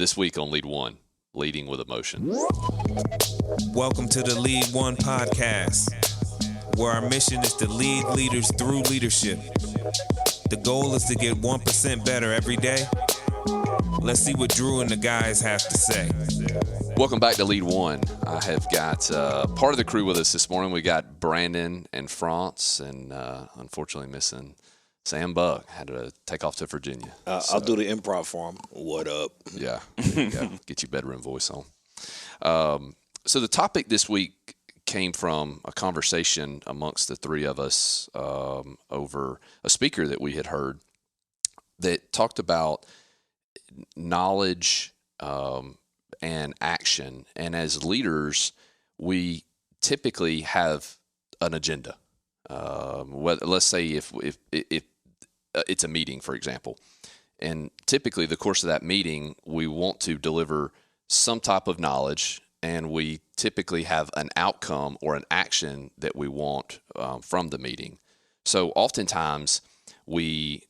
This week on Lead One, leading with emotion. Welcome to the Lead One podcast, where our mission is to lead leaders through leadership. The goal is to get 1% better every day. Let's see what Drew and the guys have to say. Welcome back to Lead One. I have got part of the crew with us this morning. We got Brandon and France, and unfortunately missing Sam Buck. Had to take off to Virginia. I'll do the improv for him. What up? Yeah, there you go. Get your bedroom voice on. So the topic this week came from a conversation amongst the three of us over a speaker that we had heard that talked about knowledge and action. And as leaders, we typically have an agenda. Let's say if it's a meeting, for example, and typically the course of that meeting, we want to deliver some type of knowledge, and we typically have an outcome or an action that we want from the meeting. So oftentimes we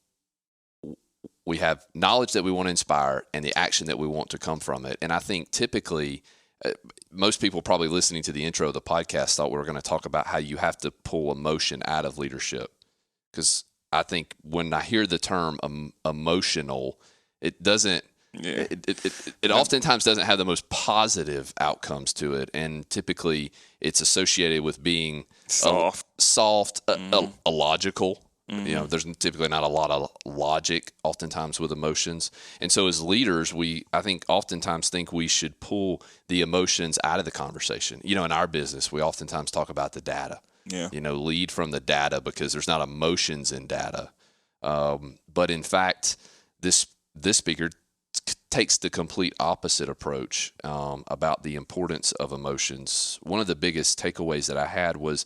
have knowledge that we want to inspire and the action that we want to come from it. And I think typically most people probably listening to the intro of the podcast thought we were going to talk about how you have to pull emotion out of leadership. Because I think when I hear the term emotional, it doesn't, it oftentimes doesn't have the most positive outcomes to it. And typically it's associated with being soft, illogical. Mm-hmm. You know, there's typically not a lot of logic oftentimes with emotions. And so as leaders, I think oftentimes think we should pull the emotions out of the conversation. You know, in our business, we oftentimes talk about the data. Yeah. You know, lead from the data because there's not emotions in data. But in fact, this speaker takes the complete opposite approach about the importance of emotions. One of the biggest takeaways that I had was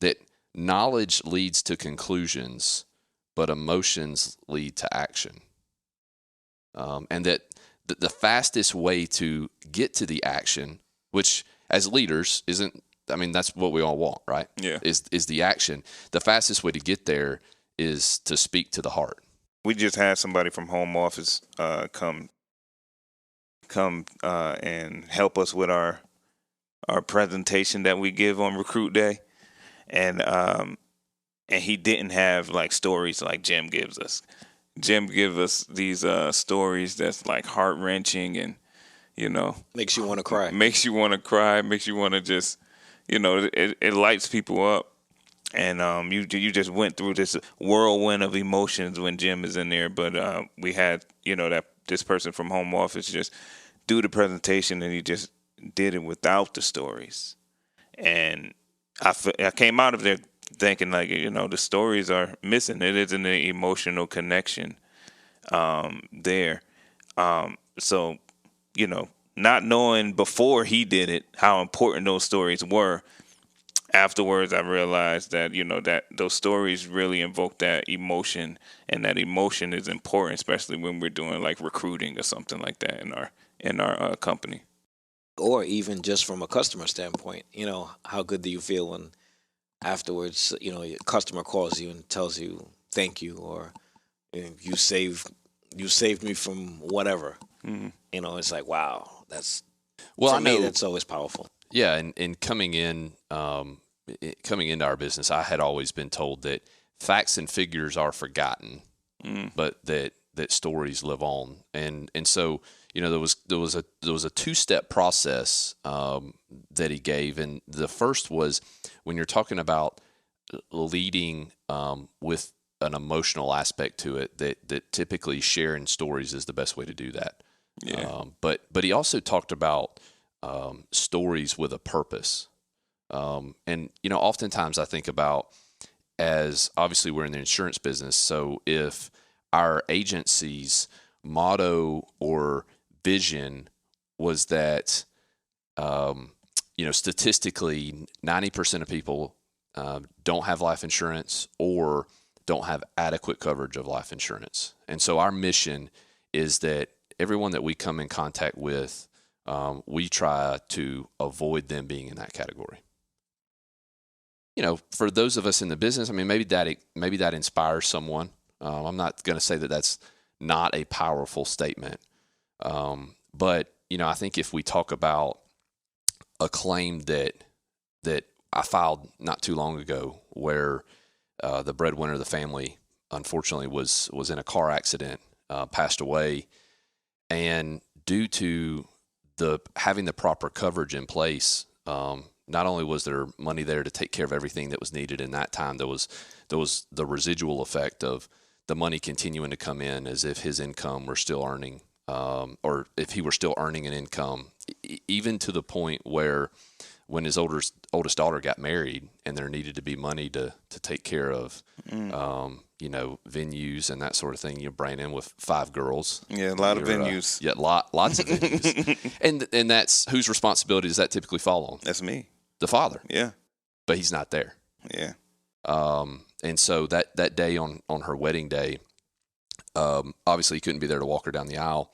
that knowledge leads to conclusions, but emotions lead to action. And that the fastest way to get to the action, which as leaders that's what we all want, right? Yeah. Is the action. The fastest way to get there is to speak to the heart. We just had somebody from home office come and help us with our presentation that we give on Recruit Day. And he didn't have like stories like Jim gives us. Jim gives us these stories that's like heart-wrenching and, you know. Makes you want to cry. Makes you want to cry. Makes you want to just, you know, it lights people up. And you just went through this whirlwind of emotions when Jim is in there. But we had, you know, that this person from home office just do the presentation, and he just did it without the stories. And I came out of there thinking, like, you know, the stories are missing. It isn't an emotional connection there. So, you know, not knowing before he did it how important those stories were, afterwards I realized that, you know, that those stories really invoke that emotion, and that emotion is important, especially when we're doing like recruiting or something like that in our company. Or even just from a customer standpoint, you know, how good do you feel when afterwards, you know, your customer calls you and tells you thank you, or you saved me from whatever. Mm-hmm. You know, it's like, wow, that's for me, that's always powerful. Yeah, and coming into our business, I had always been told that facts and figures are forgotten, but that stories live on, and so, you know, there was a two-step process that he gave, and the first was when you're talking about leading with an emotional aspect to it, that typically sharing stories is the best way to do that. Yeah. But he also talked about stories with a purpose, and you know, oftentimes I think about, as obviously we're in the insurance business, so if our agency's motto or vision was that, you know, statistically 90% of people don't have life insurance or don't have adequate coverage of life insurance. And so our mission is that everyone that we come in contact with, we try to avoid them being in that category. You know, for those of us in the business, I mean, maybe that inspires someone. I'm not going to say that that's not a powerful statement. But, I think if we talk about a claim that I filed not too long ago where the breadwinner of the family, unfortunately, was in a car accident, passed away, and due to having the proper coverage in place, not only was there money there to take care of everything that was needed in that time, there was the residual effect of the money continuing to come in as if his income were still earning, or if he were still earning an income, even to the point where when his oldest daughter got married and there needed to be money to take care of, venues and that sort of thing. Brandon with 5 girls. Yeah, a lot of venues. Lots of venues. and that's whose responsibility does that typically fall on? That's me. The father. Yeah. But he's not there. Yeah. And so that day on her wedding day, obviously he couldn't be there to walk her down the aisle.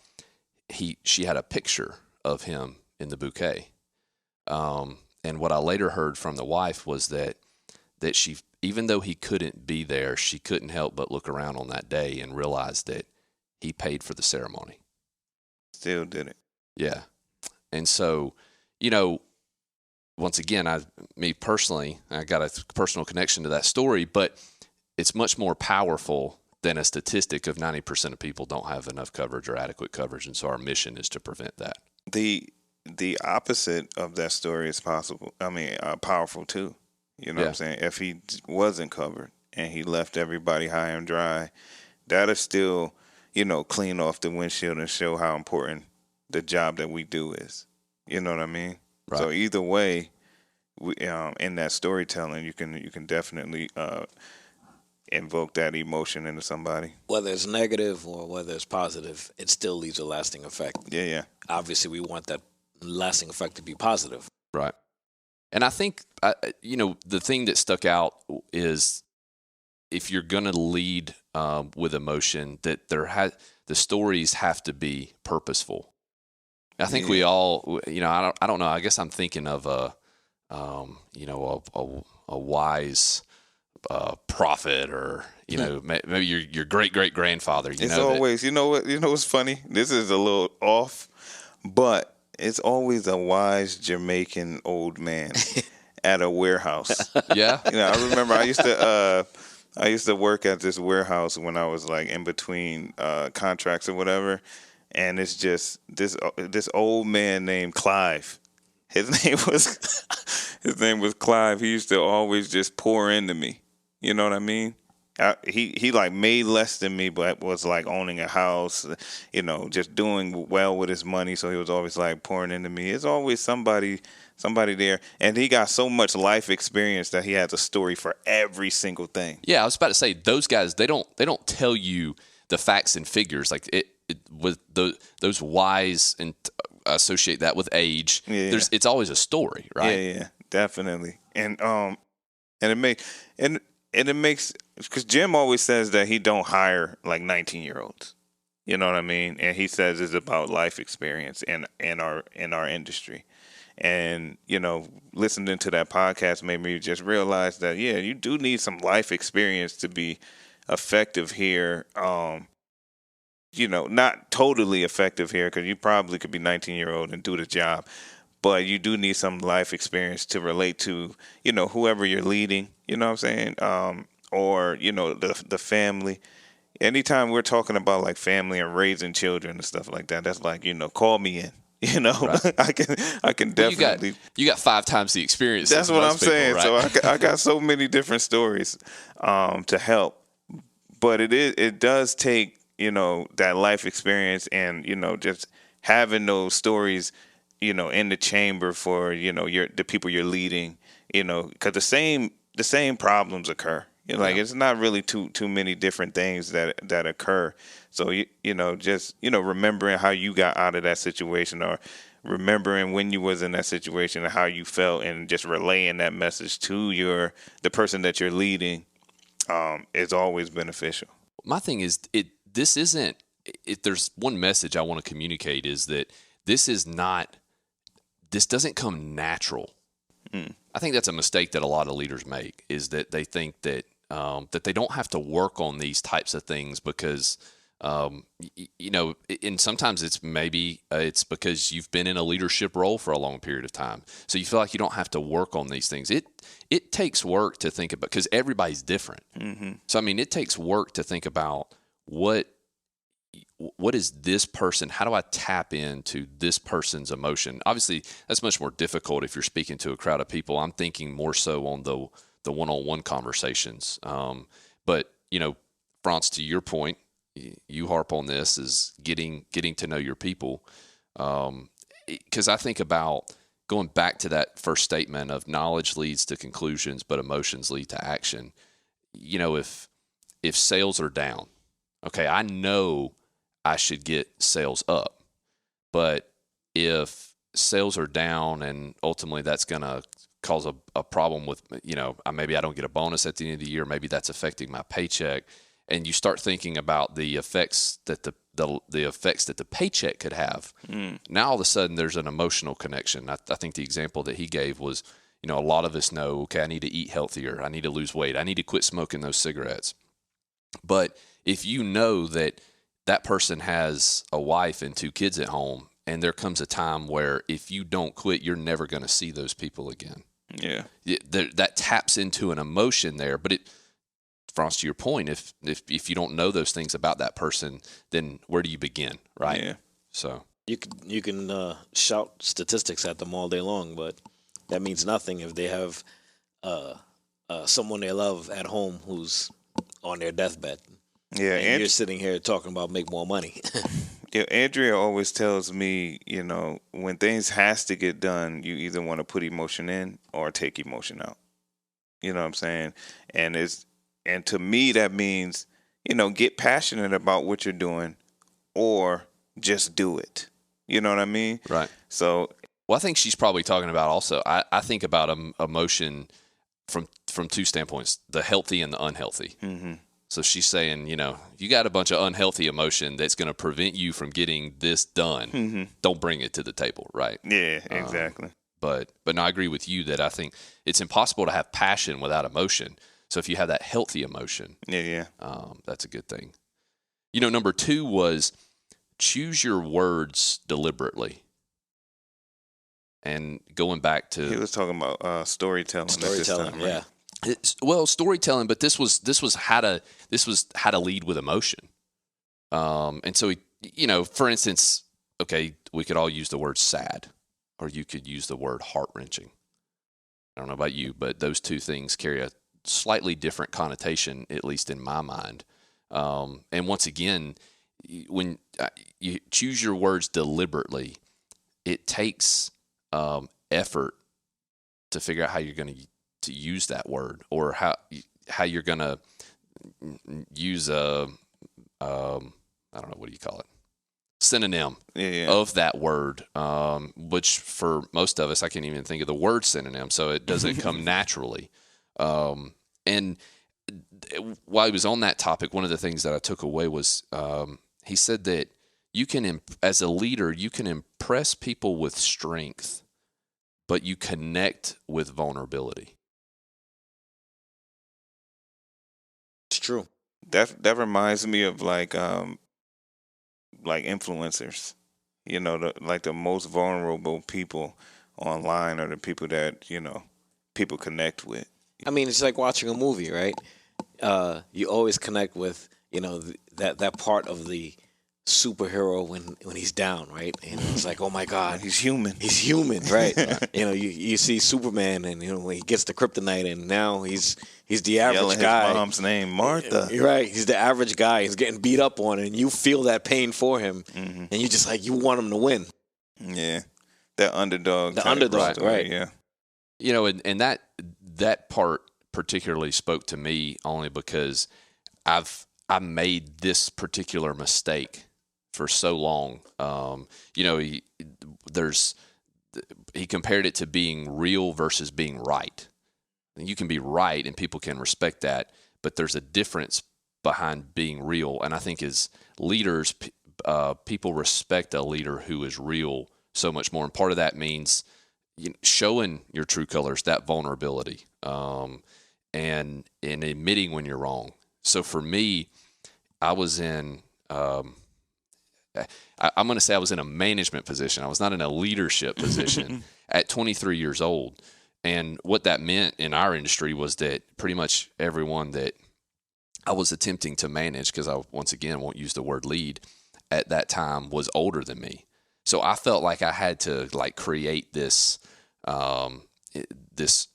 She had a picture of him in the bouquet. And what I later heard from the wife was that she, even though he couldn't be there, she couldn't help but look around on that day and realize that he paid for the ceremony. Still did it. Yeah. And so, once again, me personally, I got a personal connection to that story, but it's much more powerful than a statistic of 90% of people don't have enough coverage or adequate coverage. And so our mission is to prevent that. The opposite of that story is powerful too. You know what I'm saying? If he wasn't covered and he left everybody high and dry, that'll still, clean off the windshield and show how important the job that we do is. You know what I mean? Right. So either way, in that storytelling, you can definitely invoke that emotion into somebody. Whether it's negative or whether it's positive, it still leaves a lasting effect. Yeah. Obviously, we want that lasting effect to be positive. Right. And I think, the thing that stuck out is if you're going to lead with emotion, that the stories have to be purposeful. I think we all, I don't know. I guess I'm thinking of a wise prophet, or maybe your great grandfather. It's always, what's funny? This is a little off, but it's always a wise Jamaican old man at a warehouse. Yeah. I remember I used to work at this warehouse when I was like in between contracts or whatever, and it's just this old man named Clive. His name was Clive. He used to always just pour into me. You know what I mean? He like made less than me, but was like owning a house, just doing well with his money. So he was always like pouring into me. It's always somebody there. And he got so much life experience that he has a story for every single thing. Yeah, I was about to say, those guys, they don't tell you the facts and figures. Like it with those wise, and associate that with age. Yeah. It's always a story, right? Yeah, definitely. And it makes, because Jim always says that he don't hire like 19-year-olds. You know what I mean? And he says it's about life experience in our industry. And, listening to that podcast made me just realize that, you do need some life experience to be effective here. Not totally effective here, because you probably could be 19-year-old and do the job. But you do need some life experience to relate to, whoever you're leading, you know what I'm saying? Or, the family. Anytime we're talking about like family and raising children and stuff like that, that's like, call me in. Right. I can definitely. You got 5 times the experience. That's what I'm saying. Right? So I got so many different stories to help. But it does take, that life experience and, just having those stories, in the chamber for, the people you're leading, because the same problems occur. It's not really too many different things that occur. So, just, remembering how you got out of that situation, or remembering when you was in that situation and how you felt, and just relaying that message to the person that you're leading, is always beneficial. My thing is, there's one message I want to communicate, is that this doesn't come natural. I think that's a mistake that a lot of leaders make, is that they think that that they don't have to work on these types of things because And sometimes it's maybe it's because you've been in a leadership role for a long period of time, so you feel like you don't have to work on these things. It takes work to think about, because everybody's different. Mm-hmm. So I mean, it takes work to think about what is this person? How do I tap into this person's emotion? Obviously, that's much more difficult if you're speaking to a crowd of people. I'm thinking more so on the one-on-one conversations. But Franz, to your point, you harp on this, is getting to know your people. Because I think about going back to that first statement of knowledge leads to conclusions, but emotions lead to action. If sales are down, okay, I know I should get sales up. But if sales are down and ultimately that's going to cause a problem with, maybe I don't get a bonus at the end of the year, maybe that's affecting my paycheck. And you start thinking about the effects that the effects that the paycheck could have. Now all of a sudden there's an emotional connection. I think the example that he gave was, a lot of us know, okay, I need to eat healthier. I need to lose weight. I need to quit smoking those cigarettes. But if you know that person has a wife and 2 kids at home, and there comes a time where if you don't quit, you're never going to see those people again. Yeah. That taps into an emotion there. But Franz, to your point, if you don't know those things about that person, then where do you begin, right? Yeah. So you can shout statistics at them all day long, but that means nothing if they have someone they love at home who's on their deathbed. Yeah, and you're sitting here talking about make more money. Yeah, Andrea always tells me, when things has to get done, you either want to put emotion in or take emotion out. You know what I'm saying? And to me, that means, get passionate about what you're doing or just do it. You know what I mean? Right. So, well, I think she's probably talking about also, I think about emotion from 2 standpoints, the healthy and the unhealthy. Mm-hmm. So she's saying, you got a bunch of unhealthy emotion that's going to prevent you from getting this done. Mm-hmm. Don't bring it to the table, right? Yeah, exactly. But no, I agree with you that I think it's impossible to have passion without emotion. So if you have that healthy emotion, that's a good thing. Number 2 was choose your words deliberately. And going back to, he was talking about storytelling. Storytelling, yeah. Storytelling, but this was how to lead with emotion. And so for instance, okay, we could all use the word sad, or you could use the word heart-wrenching. I don't know about you, but those 2 things carry a slightly different connotation, at least in my mind. And once again, when you choose your words deliberately, it takes effort to figure out how you're going to use that word, or how you're going to use I don't know, what do you call it? Synonym of that word, which for most of us, I can't even think of the word synonym, so it doesn't come naturally. And while he was on that topic, one of the things that I took away was he said that you can, as a leader, you can impress people with strength, but you connect with vulnerability. It's true. That reminds me of like influencers. The most vulnerable people online are the people that people connect with. I mean, it's like watching a movie, right? You always connect with that part of the superhero when he's down, right? And it's like, oh my God, he's human. He's human, right? You see Superman, and when he gets the kryptonite, and now he's the average Yelling guy. His mom's name, Martha. Right? He's the average guy. He's getting beat up on, and you feel that pain for him, mm-hmm. and you just like you want him to win. Yeah, that underdog. The underdog, right? Yeah. And that part particularly spoke to me only because I made this particular mistake for so long. He compared it to being real versus being right. You can be right and people can respect that, but there's a difference behind being real. And I think as leaders, people respect a leader who is real so much more. And part of that means showing your true colors, that vulnerability, and admitting when you're wrong. So for me, I was in I'm going to say I was in a management position. I was not in a leadership position at 23 years old. And what that meant in our industry was that pretty much everyone that I was attempting to manage, because I, once again, won't use the word lead, at that time was older than me. So I felt like I had to like create this, this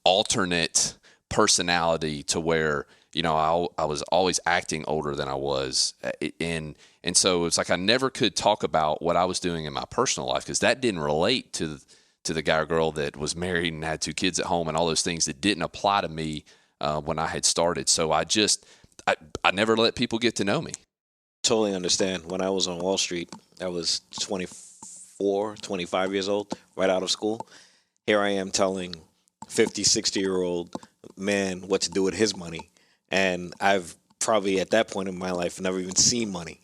alternate personality to where, you know, I was always acting older than I was. And so it's like I never could talk about what I was doing in my personal life, because that didn't relate to the guy or girl that was married and had 2 kids at home and all those things that didn't apply to me when I had started. So I never let people get to know me. Totally understand. When I was on Wall Street, I was 24, 25 years old, right out of school. Here I am telling 50, 60-year-old man what to do with his money. And I've probably at that point in my life never even seen money.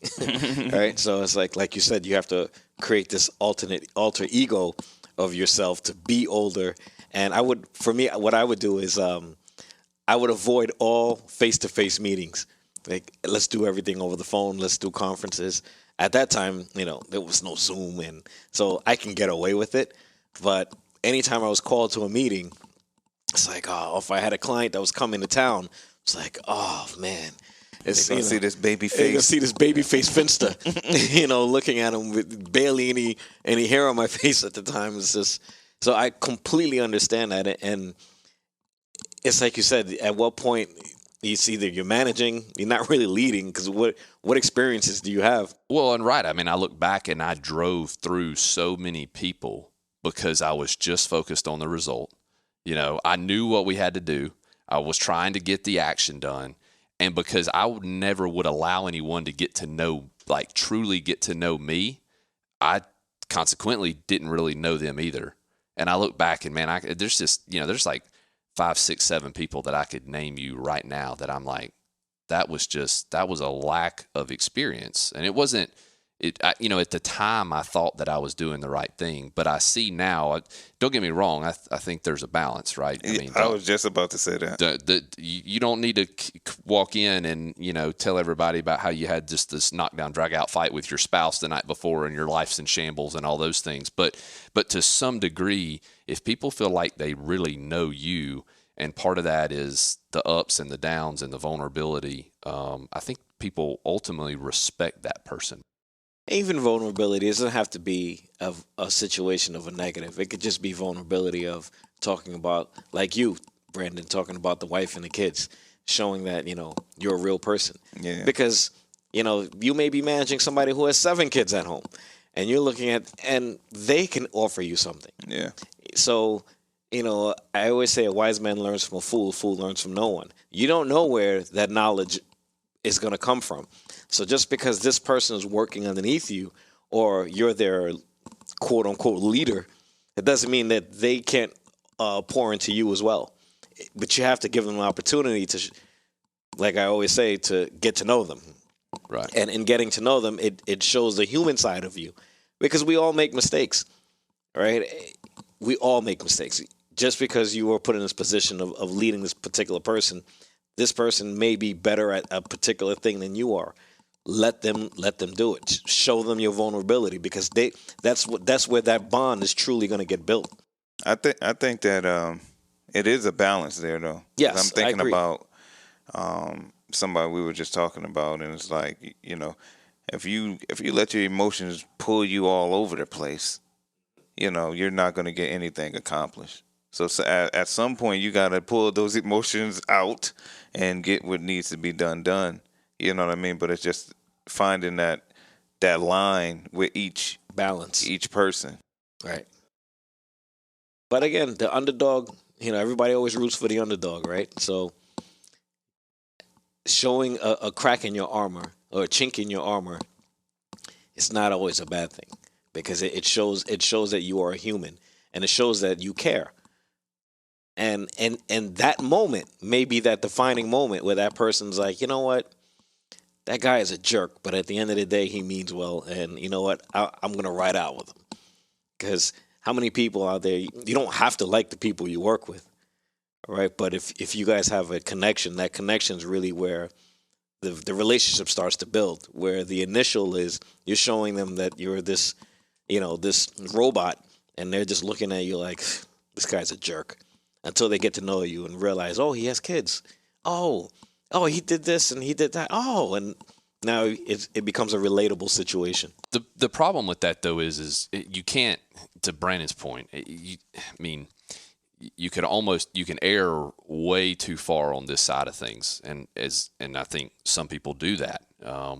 Right? So it's like you said, you have to create this alter ego of yourself to be older. And for me, what I would do is I would avoid all face-to-face meetings. Like, let's do everything over the phone. Let's do conferences. At that time, you know, there was no Zoom, and so I can get away with it. But anytime I was called to a meeting, it's like, oh, if I had a client that was coming to town, it's like, oh man, It's gonna see this baby you're gonna face. see this baby face finster, you know, looking at him with barely any hair on my face at the time. It's just, so I completely understand that, and it's like you said. At what point it's either you're managing, you're not really leading, because what experiences do you have? Well, and right. I mean, I look back and I drove through so many people because I was just focused on the result. You know, I knew what we had to do. I was trying to get the action done. And because I never would allow anyone to get to know, like truly get to know me, I consequently didn't really know them either. And I look back and man, there's just, you know, there's like 5, 6, 7 people that I could name you right now that I'm like, that was a lack of experience. And it wasn't, you know, at the time I thought that I was doing the right thing, but I see now, don't get me wrong, I think there's a balance, right? I mean, I was just about to say that. You don't need to walk in and, you know, tell everybody about how you had just this knockdown, drag out fight with your spouse the night before and your life's in shambles and all those things. But to some degree, if people feel like they really know you, and part of that is the ups and the downs and the vulnerability, I think people ultimately respect that person. Even vulnerability doesn't have to be of a situation of a negative. It could just be vulnerability of talking about, like you, Brandon, talking about the wife and the kids, showing that, you know, you're a real person. Yeah. Because, you know, you may be managing somebody who has 7 kids at home, and you're looking at, and they can offer you something. Yeah. So, you know, I always say a wise man learns from a fool learns from no one. You don't know where that knowledge is going to come from. So just because this person is working underneath you, or you're their quote unquote leader, it doesn't mean that they can't pour into you as well. But you have to give them an opportunity to, like I always say, to get to know them. Right. And in getting to know them, it shows the human side of you, because we all make mistakes, right? We all make mistakes. Just because you were put in this position of leading this particular person, this person may be better at a particular thing than you are. Let them do it. Show them your vulnerability, because that's where that bond is truly going to get built. I think that it is a balance there, though. Yes, I'm thinking I agree. about somebody we were just talking about, and it's like, you know, if you let your emotions pull you all over the place, you know, you're not going to get anything accomplished. So at some point, you got to pull those emotions out and get what needs to be done. You know what I mean? But it's just finding that line with each person. Right. But again, the underdog, you know, everybody always roots for the underdog, right? So showing a crack in your armor or a chink in your armor, it's not always a bad thing, because it shows that you are a human, and it shows that you care. And that moment may be that defining moment where that person's like, you know what, that guy is a jerk, but at the end of the day, he means well, and you know what, I'm going to ride out with him. Because how many people out there, you don't have to like the people you work with, all right? But if you guys have a connection, that connection is really where the relationship starts to build, where the initial is you're showing them that you're this, this robot, and they're just looking at you like, this guy's a jerk, until they get to know you and realize, oh, he has kids. Oh, he did this and he did that. Oh, and now it becomes a relatable situation. The problem with that, though, is you can't, to Brandon's point, you can err way too far on this side of things, and I think some people do that,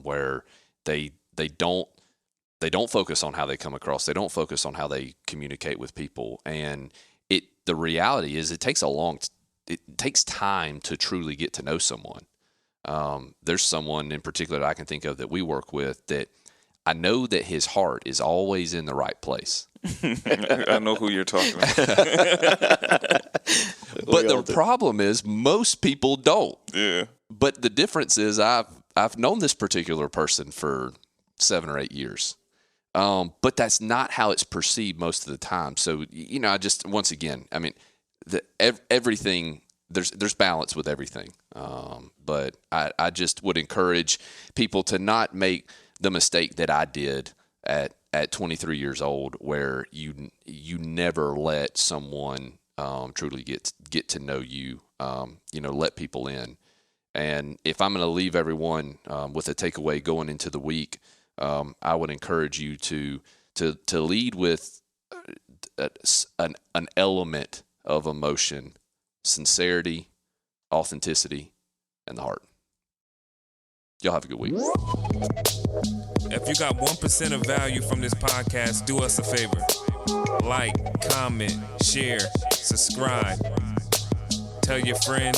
where they don't focus on how they come across, they don't focus on how they communicate with people, and the reality is it takes time to truly get to know someone. There's someone in particular that I can think of that we work with that I know that his heart is always in the right place. I know who you're talking about. But the problem is most people don't. Yeah. But the difference is I've known this particular person for 7 or 8 years. But that's not how it's perceived most of the time. So, I just, once again, everything, there's balance with everything. But I just would encourage people to not make the mistake that I did at 23 years old, where you never let someone truly get to know you, let people in. And if I'm going to leave everyone with a takeaway going into the week, I would encourage you to lead with an element of emotion, sincerity, authenticity, and the heart. Y'all have a good week. If you got 1% of value from this podcast, do us a favor. Like, comment, share, subscribe. Tell your friend,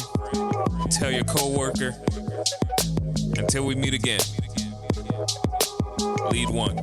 tell your coworker. Until we meet again. Lead one.